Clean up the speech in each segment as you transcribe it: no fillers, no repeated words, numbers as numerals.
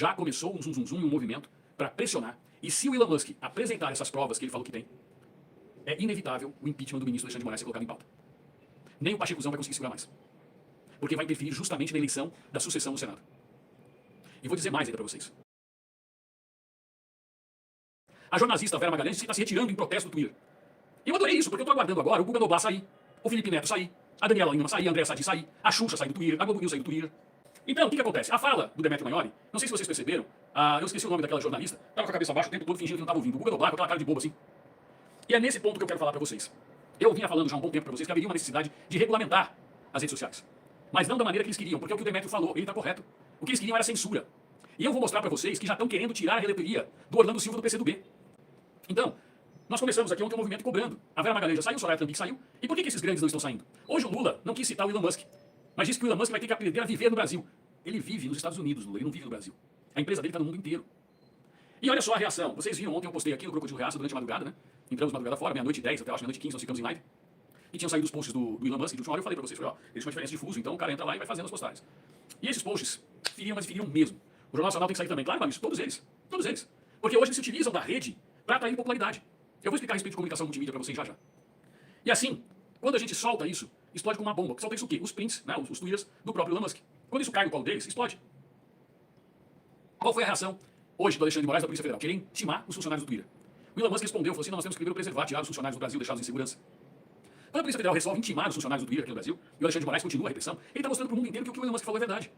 já começou um zum, um movimento para pressionar. E se o Elon Musk apresentar essas provas que ele falou que tem, é inevitável o impeachment do ministro Alexandre de Moraes ser colocado em pauta. Nem o Pachecuzão vai conseguir segurar mais. Porque vai interferir justamente na eleição da sucessão no Senado. E vou dizer mais ainda para vocês. A jornalista Vera Magalhães está se retirando em protesto do Twitter. E eu adorei isso, porque eu estou aguardando agora o Guga Noblar sair, o Felipe Neto sair, a Daniela Lima sair, a Andréa Sadi sair, a Xuxa sair do Twitter, a Globo News sair do Twitter. Então, o que acontece? A fala do Demetrio Maiori, não sei se vocês perceberam, eu esqueci o nome daquela jornalista, estava com a cabeça baixa o tempo todo fingindo que não estava ouvindo. O Guga Noblar com aquela cara de bobo assim. E é nesse ponto que eu quero falar para vocês. Eu vinha falando já há um bom tempo para vocês que haveria uma necessidade de regulamentar as redes sociais. Mas não da maneira que eles queriam, porque é o que o Demetrio falou, ele está correto. O que eles queriam era censura. E eu vou mostrar para vocês que já estão querendo tirar a relatoria do Orlando Silva do PCdoB. Então, nós começamos aqui ontem um movimento cobrando. A Vera Magalhães já saiu, o Soraya Trump saiu. E por que esses grandes não estão saindo? Hoje o Lula não quis citar o Elon Musk, mas disse que o Elon Musk vai ter que aprender a viver no Brasil. Ele vive nos Estados Unidos, Lula, ele não vive no Brasil. A empresa dele está no mundo inteiro. E olha só a reação. Vocês viram ontem, eu postei aqui no Crocodilo Reaça durante a madrugada, né? Entramos madrugada fora, meia-noite e 10, até acho meia-noite e 15, nós ficamos em live. E tinham saído os posts do Elon Musk, de última hora eu falei pra vocês, falei, ó, eles têm uma diferença de fuso, então o cara entra lá e vai fazendo as postagens. E esses posts feriam, mas feriam mesmo. O Jornal Nacional tem que sair também, claro, Maurício, todos eles. Todos eles. Porque hoje eles se utilizam da rede para atrair popularidade. Eu vou explicar a respeito de comunicação multimídia para vocês já já. E assim, quando a gente solta isso, explode como uma bomba. Solta isso o quê? Os prints, né, os twitters do próprio Elon Musk. Quando isso cai no colo deles, explode. Qual foi a reação hoje do Alexandre de Moraes da Polícia Federal? Querer intimar os funcionários do Twitter. O Elon Musk respondeu, falou assim, não, nós temos que primeiro preservar, tirar os funcionários do Brasil, deixá-los em segurança. Quando a Polícia Federal resolve intimar os funcionários do Twitter aqui no Brasil, e o Alexandre de Moraes continua a repressão, ele está mostrando para o mundo inteiro que o que o Elon Musk falou é verdade.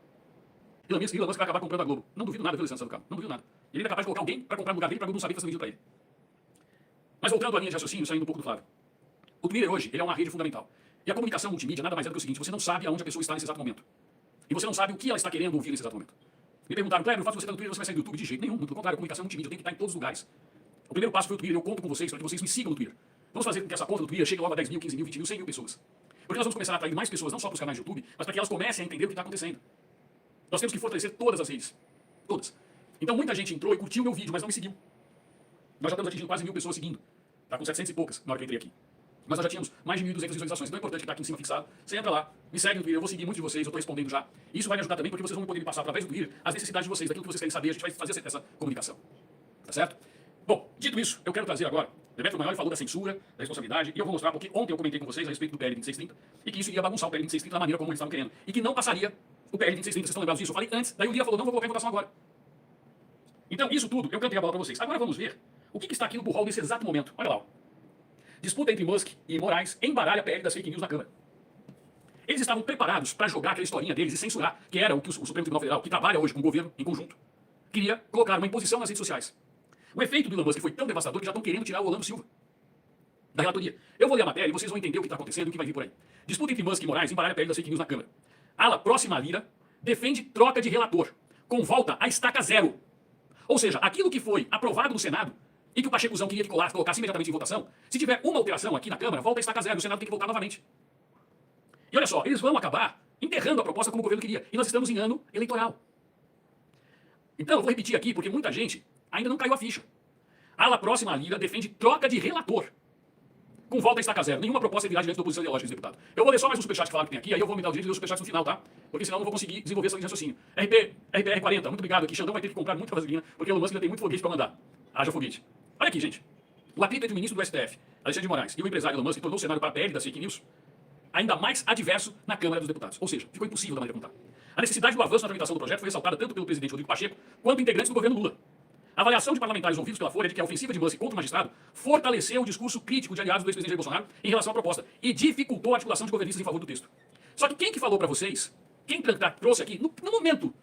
Elon Musk vai acabar comprando a Globo. Não duvido nada, viu, Alessandro Sandokan? Não duvido nada. Ele ainda é capaz de colocar alguém para comprar no lugar dele para a Globo não saber que está sendo vendido para ele. Mas voltando à linha de raciocínio, saindo um pouco do Flávio. O Twitter hoje, ele é uma rede fundamental. E a comunicação multimídia nada mais é do que o seguinte, você não sabe aonde a pessoa está nesse exato momento. E você não sabe o que ela está querendo ouvir nesse exato momento. Me perguntaram, Cleber, o fato de você estar no Twitter, você vai sair do YouTube? De jeito nenhum, muito pelo contrário, a comunicação multimídia tem que estar em todos os lugares. O primeiro passo foi o Twitter, eu conto com vocês para que vocês me sigam no Twitter. Vamos fazer com que essa conta do Twitter chegue logo a 10 mil, 15 mil, 20 mil, 100 mil pessoas. Porque nós vamos começar a atrair mais pessoas, não só para os canais de YouTube, mas para que elas comecem a entender o que está acontecendo. Nós temos que fortalecer todas as redes. Todas. Então muita gente entrou e curtiu o meu vídeo, mas não me seguiu. Nós já estamos atingindo quase 1000 pessoas seguindo. Está com 700 e poucas na hora que eu entrei aqui. Mas nós já tínhamos mais de 1.200 visualizações. Então é importante que está aqui em cima fixado. Você entra lá, me segue no Twitter, eu vou seguir muitos de vocês, eu estou respondendo já. E isso vai me ajudar também, porque vocês vão poder me passar através do Twitter as necessidades de vocês, daquilo que vocês querem saber, a gente vai fazer essa comunicação. Tá certo? Bom, dito isso, eu quero trazer agora, Demetrio Maiori falou da censura, da responsabilidade, e eu vou mostrar porque ontem eu comentei com vocês a respeito do PL 2630, e que isso iria bagunçar o PL 2630 da maneira como eles estavam querendo, e que não passaria o PL 2630, vocês estão lembrados disso? Eu falei antes, daí o Lira falou, não vou colocar em votação agora. Então, isso tudo, eu cantei a bola para vocês. Agora vamos ver o que está aqui no burrol nesse exato momento. Olha lá, ó. Disputa entre Musk e Moraes embaralha a PL das fake news na Câmara. Eles estavam preparados para jogar aquela historinha deles e censurar, que era o que o Supremo Tribunal Federal, que trabalha hoje com o governo em conjunto, queria colocar uma imposição nas redes sociais. O efeito do Elon Musk foi tão devastador que já estão querendo tirar o Orlando Silva da relatoria. Eu vou ler a matéria e vocês vão entender o que está acontecendo e o que vai vir por aí. Disputa entre Musk e Moraes embaralha a PL das fake news na Câmara. Ala próxima à Lira defende troca de relator, com volta à estaca zero. Ou seja, aquilo que foi aprovado no Senado e que o Pachecuzão queria que colocasse imediatamente em votação, se tiver uma alteração aqui na Câmara, volta a estaca zero, o Senado tem que voltar novamente. E olha só, eles vão acabar enterrando a proposta como o governo queria. E nós estamos em ano eleitoral. Então, eu vou repetir aqui, porque muita gente ainda não caiu a ficha. A ala próxima à Lira defende troca de relator, com volta a estaca zero. Nenhuma proposta virá diante da oposição ideológica, deputado. Eu vou ler só mais um superchat que falaram que tem aqui, aí eu vou me dar o direito de ler os superchats no final, tá? Porque senão eu não vou conseguir desenvolver essa linha de raciocínio. RPR40, muito obrigado aqui. Xandão vai ter que comprar muita vaselina, porque o Elon Musk ainda tem muito foguete para mandar. Haja foguete. Olha aqui, gente. O atrito entre o ministro do STF, Alexandre de Moraes, e o empresário Elon Musk tornou o cenário para a PL das fake news ainda mais adverso na Câmara dos Deputados. Ou seja, ficou impossível da maneira como está. A necessidade do avanço na tramitação do projeto foi ressaltada tanto pelo presidente Rodrigo Pacheco quanto integrantes do governo Lula. A avaliação de parlamentares ouvidos pela Folha é de que a ofensiva de Musk contra o magistrado fortaleceu o discurso crítico de aliados do ex-presidente Jair Bolsonaro em relação à proposta e dificultou a articulação de governistas em favor do texto. Só que quem que falou para vocês, quem trouxe aqui, no momento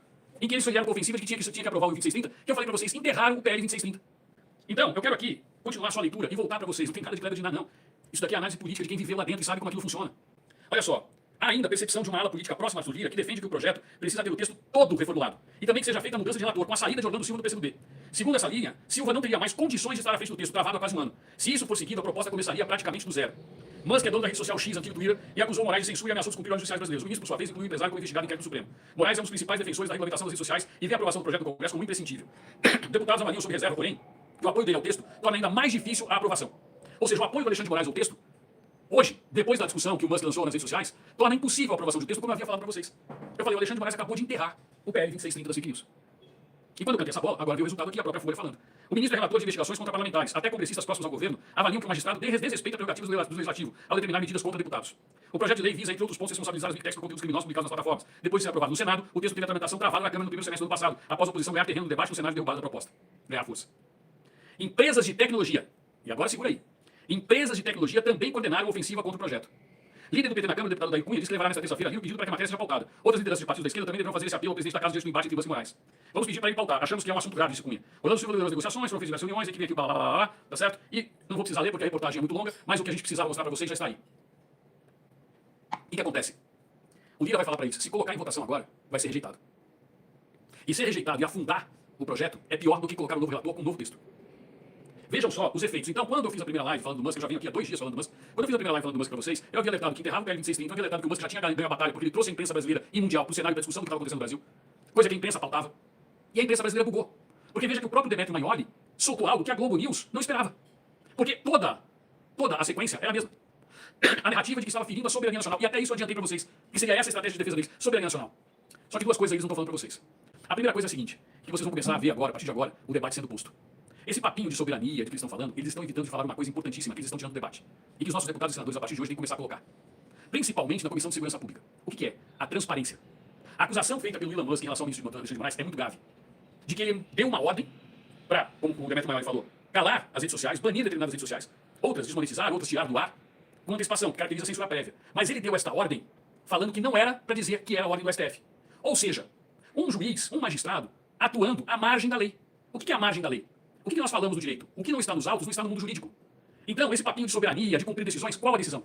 em que eles vieram com a ofensiva de que tinha que aprovar o 2630, que eu falei para vocês, enterraram o PL 2630. Então, eu quero aqui continuar sua leitura e voltar para vocês. Não tem nada de Cleber de nada, não. Isso daqui é análise política de quem viveu lá dentro e sabe como aquilo funciona. Olha só. Há ainda a percepção de uma ala política próxima a Arthur Lira que defende que o projeto precisa ter o texto todo reformulado. E também que seja feita a mudança de relator com a saída de Orlando Silva do PCdoB. Segundo essa linha, Silva não teria mais condições de estar à frente do texto, travado há quase um ano. Se isso for seguido, a proposta começaria praticamente do zero. Musk é dono da rede social X, antigo Twitter, e acusou Moraes de censura e ameaçou descumprir ordens judiciais brasileiros. O ministro, por sua vez, incluiu o empresário como investigado no inquérito do Supremo. Moraes é um dos principais defensores da regulamentação das redes sociais e vê a aprovação do projeto do Congresso como imprescindível. Deputados avaliam sob reserva, porém, que o apoio dele ao texto torna ainda mais difícil a aprovação. Ou seja, o apoio do Alexandre de Moraes ao texto, hoje, depois da discussão que o Musk lançou nas redes sociais, torna impossível a aprovação do texto, como eu havia falado para vocês. Eu falei, o Alexandre de Moraes acabou de enterrar o PL 2630 das fake news. E quando eu cantei essa bola, agora veio o resultado aqui, a própria Folha falando. O ministro é relator de investigações contra parlamentares, até congressistas próximos ao governo, avaliam que o magistrado desrespeita prerrogativas do legislativo ao determinar medidas contra deputados. O projeto de lei visa, entre outros pontos, responsabilizar as Big Techs por conteúdos criminosos publicados nas plataformas. Depois de ser aprovado no Senado, o texto teve a tramitação travada na Câmara no primeiro semestre do ano passado, após a oposição ganhar terreno no debate no Senado e derrubada da proposta. Ganhar força. Empresas de tecnologia. E agora segura aí. Empresas de tecnologia também condenaram a ofensiva contra o projeto. Líder do PT na Câmara, o deputado Daí Cunha, disse que levará nesta terça-feira a Rio pedido para que a matéria seja pautada. Outras lideranças de partidos da esquerda também deverão fazer esse apelo ao presidente da Casa diante do embate entre Musk e Moraes. Vamos pedir para ele pautar. Achamos que é um assunto grave, disse Cunha. Orlando Silva liderou as negociações, foram feitas as reuniões, a equipe aqui, blá, blá, blá, blá, tá certo? E não vou precisar ler porque a reportagem é muito longa, mas o que a gente precisava mostrar para vocês já está aí. E o que acontece? O Lira vai falar para eles, se colocar em votação agora, vai ser rejeitado. E ser rejeitado e afundar o projeto é pior do que colocar um novo relator com um novo texto. Vejam só os efeitos. Então, quando eu fiz a primeira live falando do Musk, eu já vim aqui há 2 dias falando do Musk. Quando eu fiz a primeira live falando do Musk para vocês, eu havia alertado que enterrava o PL 2630, eu havia alertado que o Musk já tinha ganho a batalha porque ele trouxe a imprensa brasileira e mundial para o cenário da discussão do que estava acontecendo no Brasil, coisa que a imprensa pautava. E a imprensa brasileira bugou. Porque veja que o próprio Demetrio Magnoli soltou algo que a Globo News não esperava. Porque toda a sequência era a mesma. A narrativa de que estava ferindo a soberania nacional. E até isso eu adiantei para vocês, que seria essa a estratégia de defesa deles, soberania nacional. Só que 2 coisas eles não estão falando para vocês. A primeira coisa é a seguinte, que vocês vão começar a ver agora, a partir de agora, o debate sendo posto. Esse papinho de soberania, de que eles estão falando, eles estão evitando de falar uma coisa importantíssima, que eles estão tirando do debate. E que os nossos deputados e senadores, a partir de hoje, têm que começar a colocar. Principalmente na Comissão de Segurança Pública. O que é? A transparência. A acusação feita pelo Elon Musk em relação ao ministro Alexandre de Moraes é muito grave. De que ele deu uma ordem para, como o Demetrio Magnoli falou, calar as redes sociais, banir determinadas redes sociais, outras desmonetizar, outras tirar do ar, com antecipação, que caracteriza a censura prévia. Mas ele deu esta ordem falando que não era para dizer que era a ordem do STF. Ou seja, um juiz, um magistrado, atuando à margem da lei. O que é a margem da lei? O que nós falamos do direito? O que não está nos autos não está no mundo jurídico. Então, esse papinho de soberania, de cumprir decisões, qual a decisão?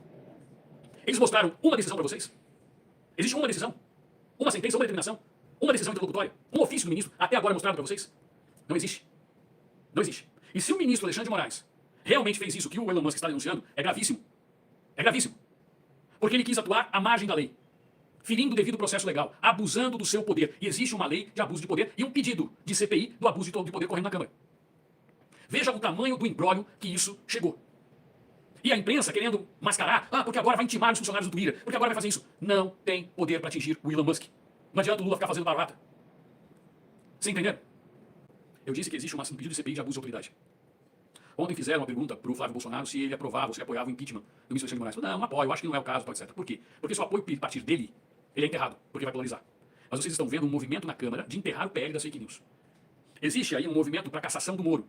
Eles mostraram uma decisão para vocês? Existe uma decisão? Uma sentença, uma determinação? Uma decisão interlocutória? Um ofício do ministro até agora mostrado para vocês? Não existe. Não existe. E se o ministro Alexandre de Moraes realmente fez isso que o Elon Musk está denunciando, é gravíssimo. É gravíssimo. Porque ele quis atuar à margem da lei, ferindo o devido processo legal, abusando do seu poder. E existe uma lei de abuso de poder e um pedido de CPI do abuso de poder correndo na Câmara. Veja o tamanho do imbróglio que isso chegou. E a imprensa querendo mascarar, porque agora vai intimar os funcionários do Twitter, porque agora vai fazer isso. Não tem poder para atingir o Elon Musk. Não adianta o Lula ficar fazendo barata. Você entendeu? Eu disse que existe um pedido de CPI de abuso de autoridade. Ontem fizeram uma pergunta para o Flávio Bolsonaro se ele aprovava ou se apoiava o impeachment do ministro Alexandre de Moraes. Não, não apoio, acho que não é o caso, etc. Por quê? Porque se o apoio a partir dele, ele é enterrado, porque vai polarizar. Mas vocês estão vendo um movimento na Câmara de enterrar o PL das fake news. Existe aí um movimento para cassação do Moro,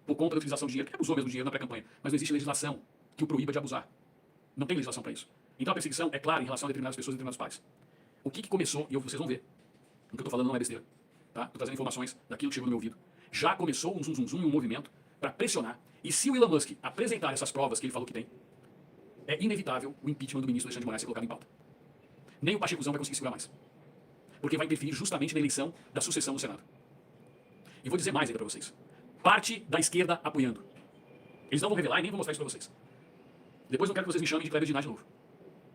por conta da utilização de dinheiro, que abusou mesmo do dinheiro na pré-campanha. Mas não existe legislação que o proíba de abusar. Não tem legislação para isso. Então a perseguição é clara em relação a determinadas pessoas e determinados pais. O que começou, e vocês vão ver, o que eu estou falando não é besteira. Tá? Estou trazendo informações daquilo que chegou no meu ouvido. Já começou um zum, um movimento para pressionar. E se o Elon Musk apresentar essas provas que ele falou que tem, é inevitável o impeachment do ministro Alexandre de Moraes ser colocado em pauta. Nem o Pachecuzão vai conseguir segurar mais. Porque vai interferir justamente na eleição da sucessão no Senado. E vou dizer mais ainda para vocês. Parte da esquerda apoiando. Eles não vão revelar e nem vou mostrar isso para vocês. Depois não quero que vocês me chamem de Kleber Dinah de novo.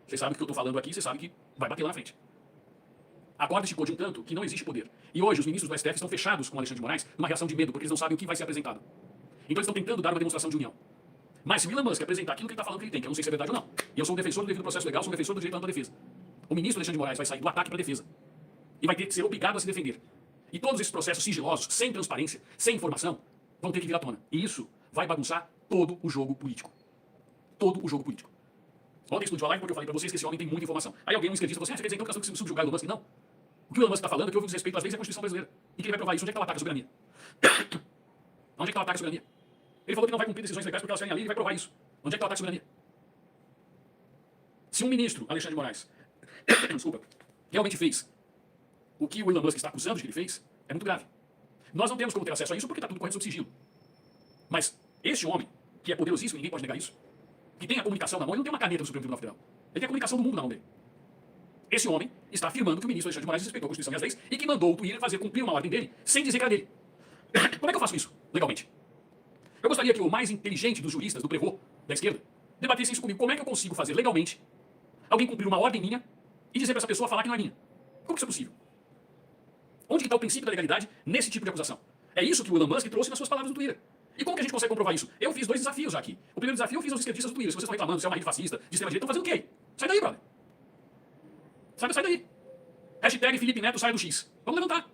Vocês sabem que eu estou falando aqui, vocês sabem que vai bater lá na frente. A corda esticou de um tanto que não existe poder. E hoje os ministros do STF estão fechados com o Alexandre de Moraes numa reação de medo, porque eles não sabem o que vai ser apresentado. Então eles estão tentando dar uma demonstração de união. Mas se o Elon Musk apresentar aquilo que ele está falando que ele tem, que eu não sei se é verdade ou não, e eu sou um defensor do devido processo legal, sou um defensor do direito à ampla defesa, o ministro Alexandre de Moraes vai sair do ataque para a defesa. E vai ter que ser obrigado a se defender. E todos esses processos sigilosos, sem transparência, sem informação, vão ter que vir à tona. E isso vai bagunçar todo o jogo político. Todo o jogo político. Ontem explodiu a live porque eu falei para vocês que esse homem tem muita informação. Aí alguém, um esquerdista, falou assim, você quer dizer então que nós temos que subjugar o Elon Musk? Não. O que o Elon Musk está falando é que houve um desrespeito às leis e à Constituição brasileira. E que ele vai provar isso. Onde é que está o ataque à soberania? Onde é que está o ataque à soberania? Ele falou que não vai cumprir decisões legais porque elas ferem a lei e vai provar isso. Onde é que está o ataque à soberania? Se um ministro, Alexandre de Moraes, desculpa, realmente fez o que o Elon Musk está acusando de que ele fez, é muito grave. Nós não temos como ter acesso a isso porque está tudo correndo sob sigilo. Mas este homem, que é poderosíssimo, ninguém pode negar isso, que tem a comunicação na mão, ele não tem uma caneta do Supremo Tribunal Federal. Ele tem a comunicação do mundo na mão dele. Esse homem está afirmando que o ministro Alexandre de Moraes respeitou a Constituição e as leis e que mandou o Twitter fazer cumprir uma ordem dele sem dizer que era dele. Como é que eu faço isso, legalmente? Eu gostaria que o mais inteligente dos juristas, do prevô, da esquerda, debatesse isso comigo. Como é que eu consigo fazer legalmente alguém cumprir uma ordem minha e dizer para essa pessoa falar que não é minha? Como que isso é possível? Onde está o princípio da legalidade nesse tipo de acusação? É isso que o Elon Musk trouxe nas suas palavras no Twitter. E como que a gente consegue comprovar isso? Eu fiz 2 desafios já aqui. O primeiro desafio eu fiz aos esquerdistas do Twitter. Se vocês estão reclamando, se é uma rede fascista, de extrema direita, estão fazendo o quê? Sai daí, brother. Sai daí. Hashtag Felipe Neto sai do X. Vamos levantar.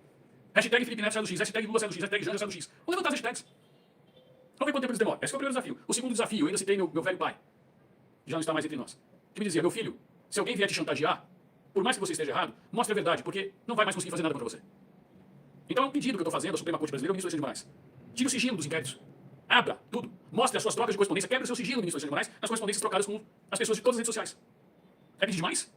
Hashtag Felipe Neto sai do X, hashtag Lula sai do X, hashtag Janja sai do X. Vamos levantar as hashtags. Vamos ver quanto tempo eles demoram. Esse foi o primeiro desafio. O segundo desafio, eu ainda citei meu velho pai, que já não está mais entre nós, que me dizia, meu filho, se alguém vier te chantagear, por mais que você esteja errado, mostre a verdade, porque não vai mais conseguir fazer nada contra você. Então é um pedido que eu estou fazendo à Suprema Corte Brasileira, ao ministro Alexandre de Moraes. Tire o sigilo dos inquéritos. Abra tudo. Mostre as suas trocas de correspondência. Quebre o seu sigilo, ministro Alexandre de Moraes, nas correspondências trocadas com as pessoas de todas as redes sociais. É pedir demais?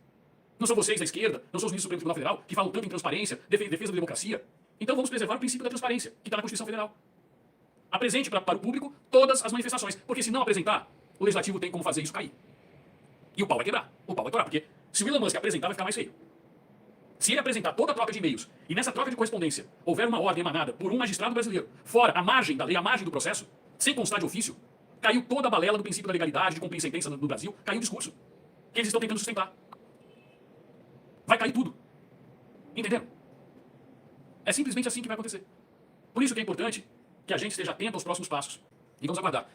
Não são vocês da esquerda, não são os ministros do Supremo Tribunal Federal, que falam tanto em transparência, defesa da democracia. Então vamos preservar o princípio da transparência, que está na Constituição Federal. Apresente para o público todas as manifestações, porque se não apresentar, o Legislativo tem como fazer isso cair. E o pau vai quebrar, o pau vai torar, porque se o Elon Musk apresentar, vai ficar mais feio. Se ele apresentar toda a troca de e-mails e nessa troca de correspondência houver uma ordem emanada por um magistrado brasileiro, fora a margem da lei, a margem do processo, sem constar de ofício, caiu toda a balela do princípio da legalidade, de cumprir sentença no Brasil, caiu o discurso que eles estão tentando sustentar. Vai cair tudo. Entenderam? É simplesmente assim que vai acontecer. Por isso que é importante que a gente esteja atento aos próximos passos. E vamos aguardar.